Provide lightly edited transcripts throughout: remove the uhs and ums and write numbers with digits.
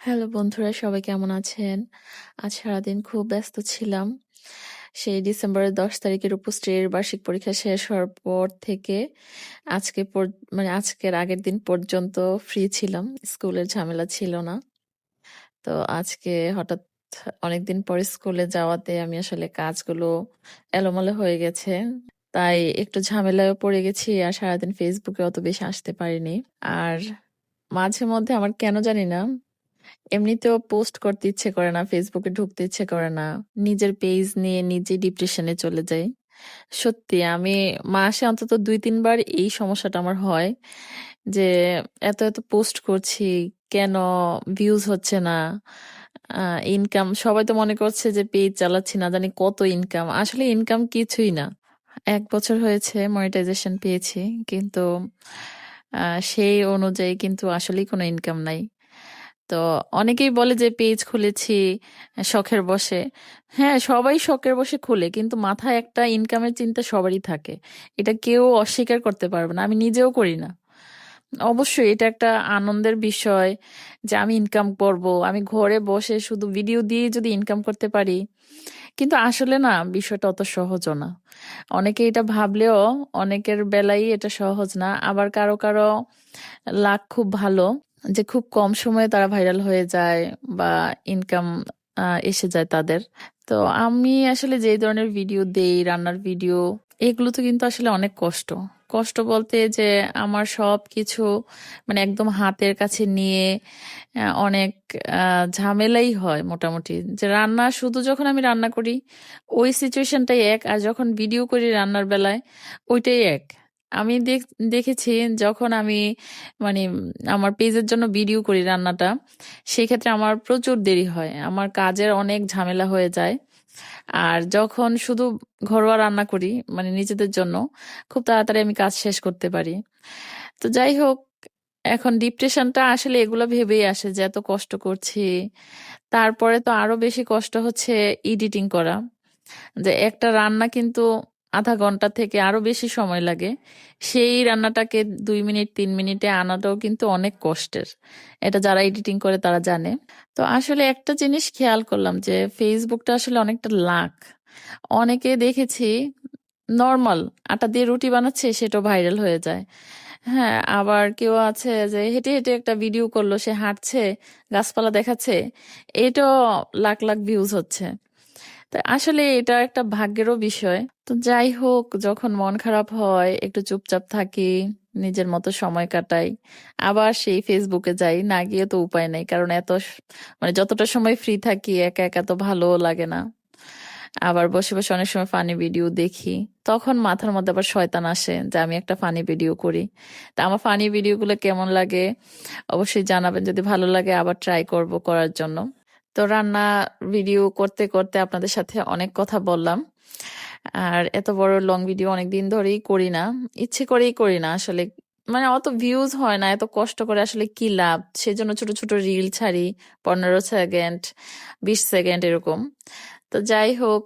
Hello বন্ধুরা, সবাই কেমন আছেন? আজ সারাদিন খুব ব্যস্ত ছিলাম। সেই ডিসেম্বরের ১০ তারিখে রূপশ্রীর বার্ষিক পরীক্ষা শেষ হওয়ার পর থেকে আজকে মানে আজকের আগের দিন পর্যন্ত ফ্রি ছিলাম। স্কুলের ঝামেলা ছিল না। তো আজকে হঠাৎ অনেকদিন পরে স্কুলে যাওয়াতে আমি আসলে কাজগুলো এলোমেলো হয়ে গেছে। তাই একটু ঝামেলায় পড়ে গেছি আর সারাদিন ফেসবুকে অত বেশি আসতে পারিনি। আর মাঝে মধ্যে আমার কেন জানি না এমনিতেও পোস্ট করতে ইচ্ছে করে না, ফেসবুকে ঢুকতে ইচ্ছে করে না, নিজের পেজ নিয়ে নিজে ডিপ্রেশনে চলে যাই। সত্যি আমি মাসে অন্তত ২-৩ বার এই সমস্যাটা আমার হয় যে এত এত পোস্ট করছি, কেন ভিউজ হচ্ছে না, ইনকাম সবাই তো মনে করছে যে পেজ চালাচ্ছি, না জানি কত ইনকাম, আসলে ইনকাম কিছুই না। ১ বছর হয়েছে মনিটাইজেশন পেয়েছি, কিন্তু সেই অনুযায়ী কিন্তু আসলেই কোনো ইনকাম নাই। তো অনেকেই বলে যে পেজ খুলেছি শখের বশে। হ্যাঁ, সবাই শখের বশে খুলে, কিন্তু মাথায় একটা ইনকামের চিন্তা সবারই থাকে। এটা কেউ অস্বীকার করতে পারবে না, আমি নিজেও করি না। অবশ্যই এটা একটা আনন্দের বিষয় যে আমি ইনকাম করব, আমি ঘরে বসে শুধু ভিডিও দিয়ে যদি ইনকাম করতে পারি। কিন্তু আসলে না, বিষয়টা অত সহজও না। অনেকে এটা ভাবলেও অনেকের বেলায় এটা সহজ না। আবার কারো কারো লাক খুব ভালো, যে খুব কম সময়ে তারা ভাইরাল হয়ে যায় বা ইনকাম এসে যায় তাদের। তো আমি আসলে যে ধরনের ভিডিও দেই, রান্নার ভিডিও, এগুলো তো কিন্তু আসলে অনেক কষ্ট। কষ্ট বলতে যে আমার সব কিছু মানে একদম হাতের কাছে নিয়ে অনেক ঝামেলাই হয় মোটামুটি। যে রান্না শুধু যখন আমি রান্না করি ওই সিচুয়েশনটাই এক, আর যখন ভিডিও করি রান্নার বেলায় ওইটাই এক। আমি দেখেছি যখন আমি মানে আমার পেজের জন্য ভিডিও করি রান্নাটা, সেক্ষেত্রে আমার প্রচুর দেরি হয়, আমার কাজের অনেক ঝামেলা হয়ে যায়। আর যখন শুধু ঘরোয়া রান্না করি মানে নিজেদের জন্য, খুব তাড়াতাড়ি আমি কাজ শেষ করতে পারি। তো যাই হোক, এখন ডিপ্রেশনটা আসলে এগুলো ভেবেই আসে যে এত কষ্ট করছি। তারপরে তো আরো বেশি কষ্ট হচ্ছে এডিটিং করা, যে একটা রান্না কিন্তু আধা ঘন্টা থেকে আরো বেশি সময় লাগে, সেই রান্নাটাকে 2-3 মিনিটে আনাটাও কিন্তু অনেক কষ্টের। এটা যারা এডিটিং করে তারা জানে। তো আসলে একটা জিনিস খেয়াল করলাম যে ফেসবুকটা আসলে অনেকটা লাক। অনেকে দেখেছি নর্মাল আটা দিয়ে রুটি বানাচ্ছে, সেটাও ভাইরাল হয়ে যায়। হ্যাঁ, আবার কেউ আছে যে হেঁটে হেঁটে একটা ভিডিও করলো, সে হাঁটছে, গাছপালা দেখাচ্ছে, এটাও লাখ লাখ ভিউজ হচ্ছে। তা আসলে এটা একটা ভাগ্যেরও বিষয়। তো যাই হোক, যখন মন খারাপ হয় একটু চুপচাপ থাকি, নিজের মতো সময় কাটাই, আবার সেই ফেসবুকে যাই, না গিয়ে তো উপায় নাই, কারণ মানে যতটা সময় ফ্রি থাকি একা একা তো ভালো লাগে না। আবার বসে বসে অনেক সময় ফানি ভিডিও দেখি, তখন মাথার মধ্যে আবার শয়তান আসে যে আমি একটা ফানি ভিডিও করি। তা আমার ফানি ভিডিওগুলো কেমন লাগে অবশ্যই জানাবেন, যদি ভালো লাগে আবার ট্রাই করব করার জন্য। তো রান্না ভিডিও করতে করতে আপনাদের সাথে অনেক কথা বললাম। আর এত বড় লং ভিডিও অনেক দিন ধরেই করি না, ইচ্ছে করেই করি না আসলে। মানে অত ভিউজ হয় না, এত কষ্ট করে আসলে কি লাভ, সেজন্য ছোট ছোট রিল ছাড়ি, 15 সেকেন্ড, 20 সেকেন্ড এরকম। তো যাই হোক,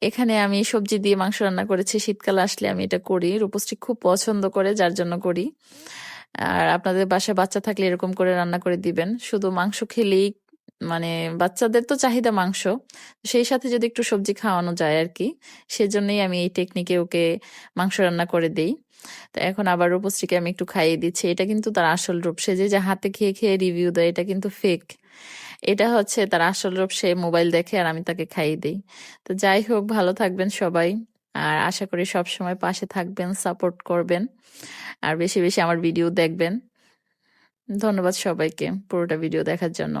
এখানে আমি সবজি দিয়ে মাংস রান্না করেছি, শীতকাল আসলে আমি এটা করি, রূপশ্রী খুব পছন্দ করে যার জন্য করি। আর আপনাদের বাসায় বাচ্চা থাকলে এরকম করে রান্না করে দিবেন, শুধু মাংস খেলেই মানে বাচ্চাদের তো চাহিদা মাংস, সেই সাথে যদি একটু সবজি খাওয়ানো যায় আর কি, সেজন্যই আমি এই টেকনিকে ওকে মাংস রান্না করে দেই। তো এখন আবার রূপশ্রীকে আমি একটু খাইয়ে দিচ্ছি, এটা কিন্তু তার আসল রূপ, সে যে যে হাতে খেয়ে খেয়ে রিভিউ দেয় এটা কিন্তু ফেক। এটা হচ্ছে তার আসল রূপ, সে মোবাইল দেখে আর আমি তাকে খাইয়ে দিই। তো যাই হোক, ভালো থাকবেন সবাই, আর আশা করি সব সময় পাশে থাকবেন, সাপোর্ট করবেন, আর বেশি বেশি আমার ভিডিও দেখবেন। ধন্যবাদ সবাইকে পুরোটা ভিডিও দেখার জন্য।